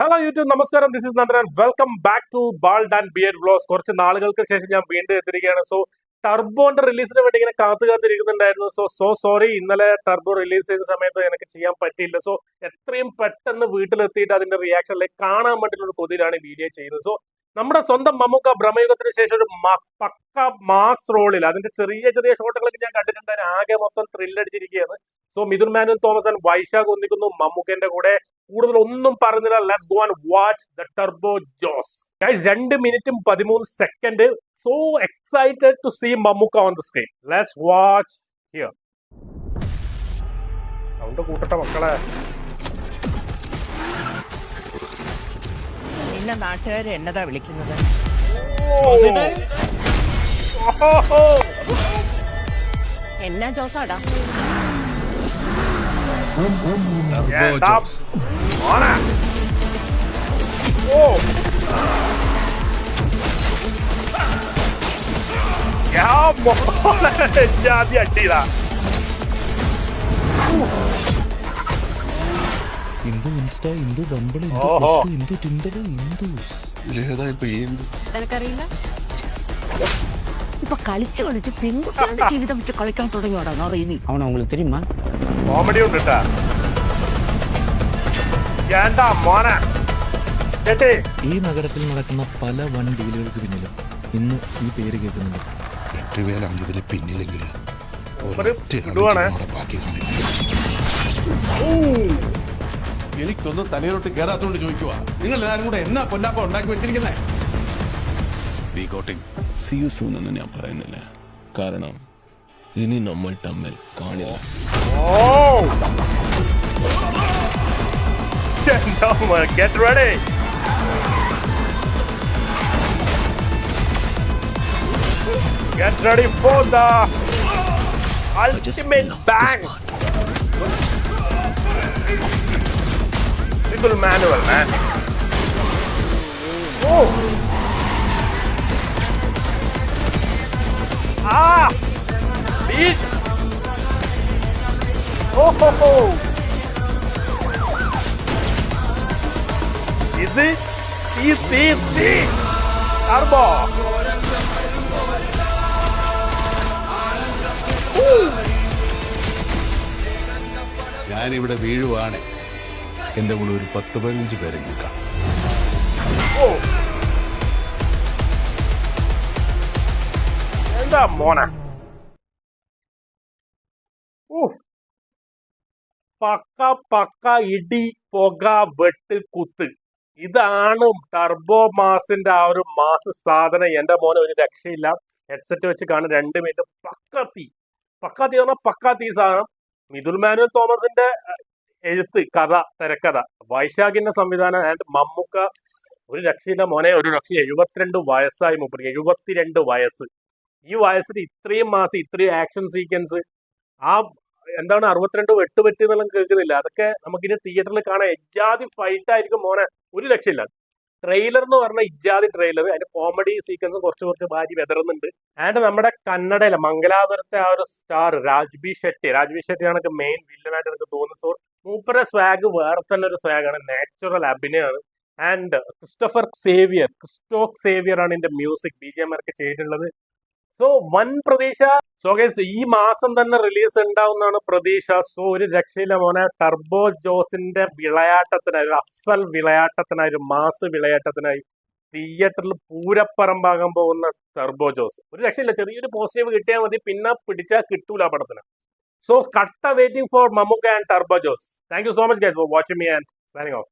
Hello YouTube നമസ്കാരം, this is Nandan. Welcome back to bald and beard vlogs. കുറച്ച് നാളുകൾക്ക് ശേഷം ഞാൻ വീണ്ടും എത്തിയിരിക്കുകയാണ്. സോ ടർബോന്റെ റിലീസിന് വേണ്ടി ഇങ്ങനെ കാത്തിരിക്കുന്നുണ്ടായിരുന്നു. സോ സോറി, ഇന്നലെ ടർബോ റിലീസ് ചെയ്ത സമയത്ത് എനിക്ക് ചെയ്യാൻ പറ്റിയില്ല. സോ എത്രയും പെട്ടെന്ന് വീട്ടിലെത്തിയിട്ട് അതിന്റെ റിയാക്ഷനിലേക്ക് കാണാൻ വേണ്ടിയിട്ടുള്ള കൊതിയിലാണ് ഈ വീഡിയോ ചെയ്യുന്നത്. സോ നമ്മുടെ സ്വന്തം മമ്മൂക്ക ബ്രഹ്മയുഗത്തിന് ശേഷം ഒരു പക്ക മാസ് റോളിൽ അതിന്റെ ചെറിയ ചെറിയ ഷോട്ടുകളൊക്കെ ഞാൻ കണ്ടിട്ടുണ്ട്. ആകെ മൊത്തം ത്രില്ലടിച്ചിരിക്കുകയാണ്. സോ മിഥുൻ മാനുവൽ തോമസ് ആൻഡ് വൈശാഖ് ഒന്നിക്കുന്നു മമ്മൂക്കന്റെ കൂടെ. കൂടുതൽ ഒന്നും പറഞ്ഞില്ല. Let's go and watch the Turbo Jose. Guys 2 മിനിറ്റും 13 second. So excited to see Mammooka on the screen. Let's watch here. Sound കൂട്ടട്ടെ മക്കളെ. നിന്നെ നാട്ടുകാരെ എന്നതാ വിളിക്കുന്നത്? എന്നാ ജോസാടാ? Indu insta, Indu Bumble, Indu plus two, Indu Tinder, ഇന്ദുസ്. നിനക്കറിയില്ല? ഇപ്പൊ കളിച്ച് പെൺകുട്ടികളുടെ ജീവിതം വെച്ച് കളിക്കാൻ തുടങ്ങിയോടാ അറിയുന്നു. അവൻ അവங்களுக்கு தெரியுமா? കോമഡി ഉണ്ട് കേട്ടാ. ഈ നഗരത്തിൽ നടക്കുന്ന പല വൺ ഡീലുകൾക്ക് പിന്നിലും ഇന്ന് ഈ പേര് കേൾക്കുന്നുണ്ട്. 8 ഇതിൽ പിന്നില്ലെങ്കിൽ ബാക്കി കാണില്ല. എനിക്കൊന്നും തലയിലോട്ട് കയറാത്തോണ്ട് ചോദിക്കുക, നിങ്ങൾ എല്ലാവരും കൂടെ എന്നാ പൊന്നാപ്പ ഉണ്ടാക്കി വെച്ചിരിക്കുന്നേ? See you soon എന്ന് ഞാൻ പറയുന്നില്ല, കാരണം ഇനി നമ്മൾ തമ്മിൽ കാണില്ല. Get ready. Get ready for the ultimate bang. Simple manual, man. Oh. Beach. Oh ho ho. ഇത് ടർബോ. ഞാനിവിടെ വീഴുവാണ്. എന്റെ കൂടെ ഒരു 10-15 പേരെ കിട്ടാം. എന്താ മോനെ, പക്ക ഇടി, പുക, വെട്ട്, കുത്ത്. ഇതാണ് ടർബോ മാസിന്റെ ആ ഒരു മാസ് സാധനം. എന്റെ മോനെ ഒരു രക്ഷയില്ല. ഹെഡ്സെറ്റ് വെച്ച് കാണും 2 മിനിറ്റ് പക്കാത്തി പറഞ്ഞാൽ പക്കാത്തി സാധനം. മിഥുൻ മാനുവൽ തോമസിന്റെ എഴുത്ത്, കഥ, തിരക്കഥ, വൈശാഖിന്റെ സംവിധാനം ആൻഡ് മമ്മൂക്ക ഒരു രക്ഷയില്ല മോനെ, ഒരു രക്ഷ. 72 വയസ്സായി മുപ്പത്, 72 വയസ്സ്. ഈ വയസ്സിൽ ഇത്രയും മാസം, ഇത്രയും ആക്ഷൻ സീക്വൻസ്, ആ എന്താണ് 62 വെട്ടുപറ്റി എന്നെല്ലാം കേൾക്കുന്നില്ല. അതൊക്കെ നമുക്കിനി തിയേറ്ററിൽ കാണാൻ ഇജാതി ഫൈറ്റ് ആയിരിക്കും മോനെ, ഒരു രക്ഷയില്ല. ട്രെയിലർ എന്ന് പറഞ്ഞാൽ ഇജാതി ട്രെയിലർ. അതിന്റെ കോമഡി സീക്വൻസും കുറച്ച് ഭാര്യ വെതറുന്നുണ്ട്. ആൻഡ് നമ്മുടെ കന്നഡയിലെ മംഗലാപുരത്തെ ആ ഒരു സ്റ്റാർ രാജ്ബി ഷെട്ടിയാണ് മെയിൻ വില്ലനായിട്ട് എനിക്ക് തോന്നുന്നു. സോ മൂപ്പറെ സ്വാഗ് വേറെ തന്നെ ഒരു സ്വാഗാണ്, നാച്ചുറൽ അഭിനയമാണ്. ആൻഡ് ക്രിസ്റ്റോക്ക് സേവിയർ ആണ് ഇതിന്റെ മ്യൂസിക് BGM ഒക്കെ ചെയ്തിട്ടുള്ളത്. സോ വൻ പ്രതീക്ഷ. സോ ഗൈസ് ഈ മാസം തന്നെ റിലീസ് ഉണ്ടാവുന്നതാണ് പ്രതീക്ഷ. സോ ഒരു രക്ഷയില്ല മോനെ. ടർബോ ജോസിന്റെ വിളയാട്ടത്തിനായി, ഒരു അസൽ വിളയാട്ടത്തിനായി, ഒരു മാസ് വിളയാട്ടത്തിനായി തിയേറ്ററിൽ പൂരപ്പറമ്പാകാൻ പോകുന്ന ടർബോ ജോസ് ഒരു രക്ഷയില്ല. ചെറിയൊരു പോസിറ്റീവ് കിട്ടിയാൽ മതി, പിന്നെ പിടിച്ചാൽ കിട്ടൂല പടത്തിന്. സോ കട്ട waiting for Mammukka and turbo Jose. Thank you so much guys for watching me and signing of.